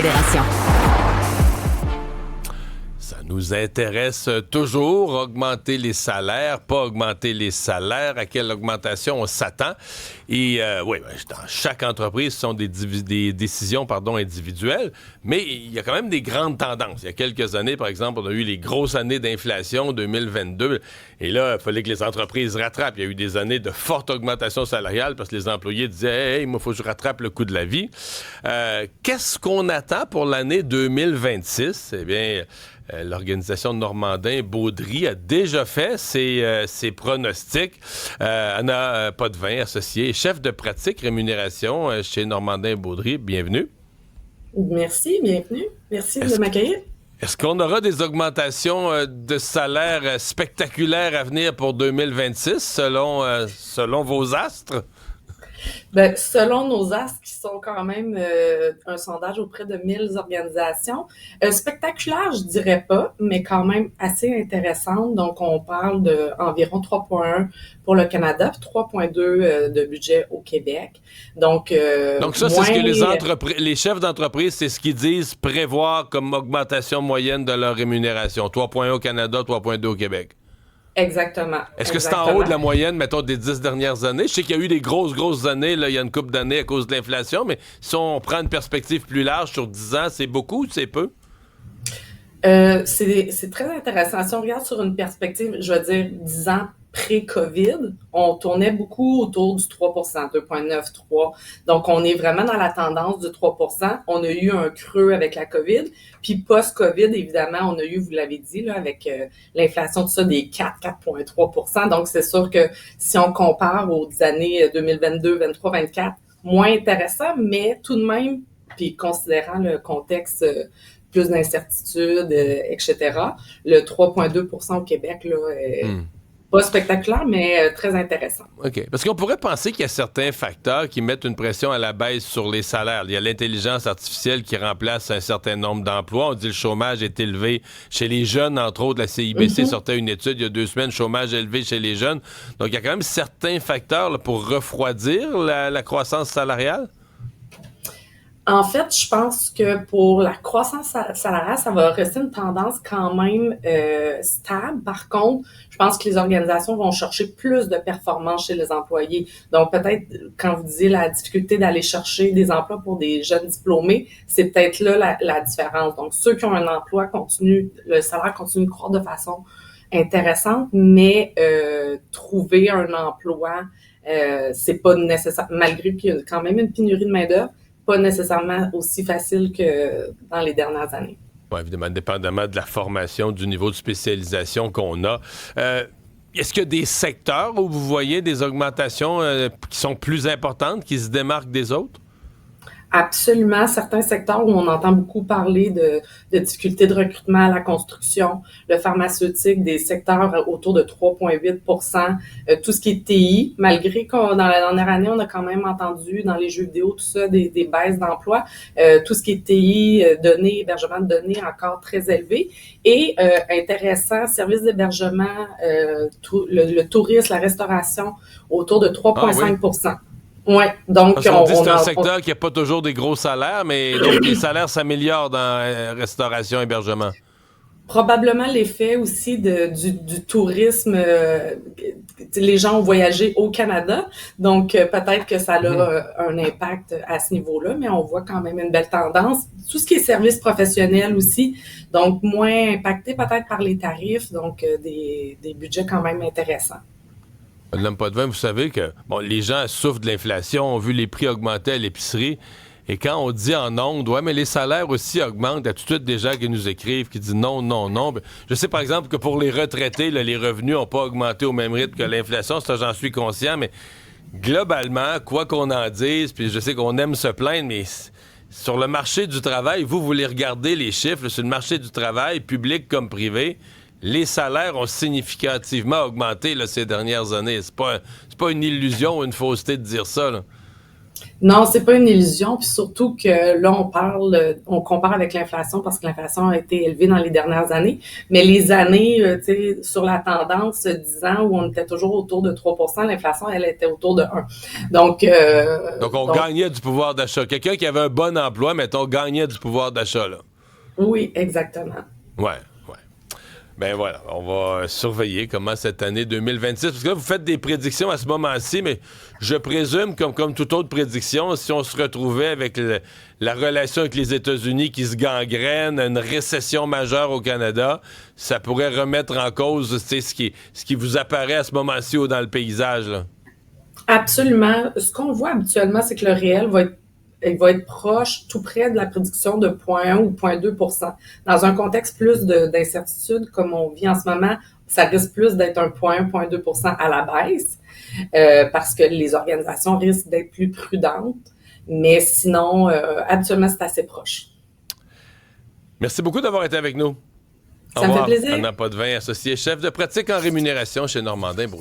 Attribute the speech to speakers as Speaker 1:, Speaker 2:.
Speaker 1: Fédération.
Speaker 2: Ça nous intéresse toujours, augmenter les salaires, pas augmenter les salaires, à quelle augmentation on s'attend. Et dans chaque entreprise, ce sont des décisions individuelles, mais il y a quand même des grandes tendances. Il y a quelques années, par exemple, on a eu les grosses années d'inflation, 2022, et là, il fallait que les entreprises rattrapent. Il y a eu des années de forte augmentation salariale parce que les employés disaient « Hey, moi, il faut que je rattrape le coût de la vie ». Qu'est-ce qu'on attend pour l'année 2026? Eh bien, l'organisation de Normandin-Baudry a déjà fait ses pronostics. Anna Potvin, associée, chef de pratique rémunération chez Normandin-Baudry. Bienvenue.
Speaker 3: Merci, bienvenue. Merci de m'accueillir.
Speaker 2: Est-ce qu'on aura des augmentations de salaire spectaculaires à venir pour 2026 selon vos astres?
Speaker 3: Ben, selon nos astres, qui sont quand même un sondage auprès de 1000 organisations, spectaculaire, je dirais pas, mais quand même assez intéressante. Donc, on parle d'environ 3,1 pour le Canada, puis 3,2 de budget au Québec. Donc
Speaker 2: ça, c'est ce que les chefs d'entreprise, c'est ce qu'ils disent prévoir comme augmentation moyenne de leur rémunération. 3,1 au Canada, 3,2 au Québec.
Speaker 3: Exactement.
Speaker 2: Est-ce que c'est en haut de la moyenne, mettons, des 10 dernières années? Je sais qu'il y a eu des grosses années, là, il y a une couple d'années à cause de l'inflation, mais si on prend une perspective plus large sur 10 ans, c'est beaucoup ou c'est peu?
Speaker 3: C'est très intéressant. Si on regarde sur une perspective, je veux dire, 10 ans pré-COVID, on tournait beaucoup autour du 3%, 2,9, 3. Donc, on est vraiment dans la tendance du 3%. On a eu un creux avec la COVID. Puis, post-COVID, évidemment, on a eu, vous l'avez dit, là, avec l'inflation, tout ça, des 4,3%. Donc, c'est sûr que si on compare aux années 2022, 23, 24, moins intéressant, mais tout de même, puis considérant le contexte plus d'incertitudes, etc., le 3,2% au Québec, là, pas spectaculaire, mais très intéressant.
Speaker 2: OK. Parce qu'on pourrait penser qu'il y a certains facteurs qui mettent une pression à la baisse sur les salaires. Il y a l'intelligence artificielle qui remplace un certain nombre d'emplois. On dit que le chômage est élevé chez les jeunes, entre autres. La CIBC sortait une étude il y a 2 semaines, chômage élevé chez les jeunes. Donc, il y a quand même certains facteurs là, pour refroidir la croissance salariale.
Speaker 3: En fait, je pense que pour la croissance salariale, ça va rester une tendance quand même stable. Par contre, je pense que les organisations vont chercher plus de performance chez les employés. Donc, peut-être, quand vous disiez la difficulté d'aller chercher des emplois pour des jeunes diplômés, c'est peut-être là la différence. Donc, ceux qui ont un emploi le salaire continue de croître de façon intéressante, mais trouver un emploi, c'est pas nécessaire, malgré qu'il y a quand même une pénurie de main-d'œuvre, pas nécessairement aussi facile que dans les dernières années.
Speaker 2: Oui, évidemment, dépendamment de la formation, du niveau de spécialisation qu'on a. Est-ce qu'il y a des secteurs où vous voyez des augmentations qui sont plus importantes, qui se démarquent des autres?
Speaker 3: Absolument. Certains secteurs où on entend beaucoup parler de difficultés de recrutement à la construction, le pharmaceutique, des secteurs autour de 3,8%, tout ce qui est TI, malgré qu'on, dans la dernière année, on a quand même entendu dans les jeux vidéo, tout ça, des baisses d'emploi, tout ce qui est TI, données, hébergement de données encore très élevé. Et intéressant, services d'hébergement, le tourisme, la restauration, autour de 3,5%. Oui, donc
Speaker 2: c'est un secteur qui n'a pas toujours des gros salaires, mais donc les salaires s'améliorent dans restauration, hébergement.
Speaker 3: Probablement l'effet aussi du tourisme. Les gens ont voyagé au Canada, donc peut-être que ça a un impact à ce niveau-là, mais on voit quand même une belle tendance. Tout ce qui est services professionnels aussi, donc moins impacté peut-être par les tarifs, donc des budgets quand même intéressants.
Speaker 2: Madame Potvin, vous savez que les gens souffrent de l'inflation, ont vu les prix augmenter à l'épicerie. Et quand on dit en ondes, ouais, mais les salaires aussi augmentent, il y a tout de suite des gens qui nous écrivent, qui disent non. Je sais par exemple que pour les retraités, là, les revenus n'ont pas augmenté au même rythme que l'inflation, ça j'en suis conscient, mais globalement, quoi qu'on en dise, puis je sais qu'on aime se plaindre, mais sur le marché du travail, vous les regardez les chiffres, sur le marché du travail, public comme privé, les salaires ont significativement augmenté là, ces dernières années. C'est pas une illusion ou une fausseté de dire ça, là.
Speaker 3: Non, c'est pas une illusion, puis surtout que là, on compare avec l'inflation parce que l'inflation a été élevée dans les dernières années, mais les années, tu sais, sur la tendance 10 ans où on était toujours autour de 3%, l'inflation, elle était autour de 1. Donc,
Speaker 2: Donc, on gagnait du pouvoir d'achat. Quelqu'un qui avait un bon emploi, mettons, gagnait du pouvoir d'achat, là.
Speaker 3: oui, exactement.
Speaker 2: Ouais, ouais. Ben voilà, on va surveiller comment cette année 2026, parce que là, vous faites des prédictions à ce moment-ci, mais je présume, comme toute autre prédiction, si on se retrouvait avec la relation avec les États-Unis qui se gangrène, une récession majeure au Canada, ça pourrait remettre en cause, tu sais, ce qui vous apparaît à ce moment-ci dans le paysage, là.
Speaker 3: Absolument. Ce qu'on voit habituellement, c'est que le réel va être proche, tout près de la prédiction de 0,1 ou 0,2%. Dans un contexte plus d'incertitude, comme on vit en ce moment, ça risque plus d'être un 0,1, 0,2% à la baisse, parce que les organisations risquent d'être plus prudentes. Mais sinon, habituellement, c'est assez proche.
Speaker 2: Merci beaucoup d'avoir été avec nous. Au
Speaker 3: Ça me fait
Speaker 2: revoir.
Speaker 3: plaisir.
Speaker 2: Anna Potvin, associée chef de pratique en rémunération chez Normandin.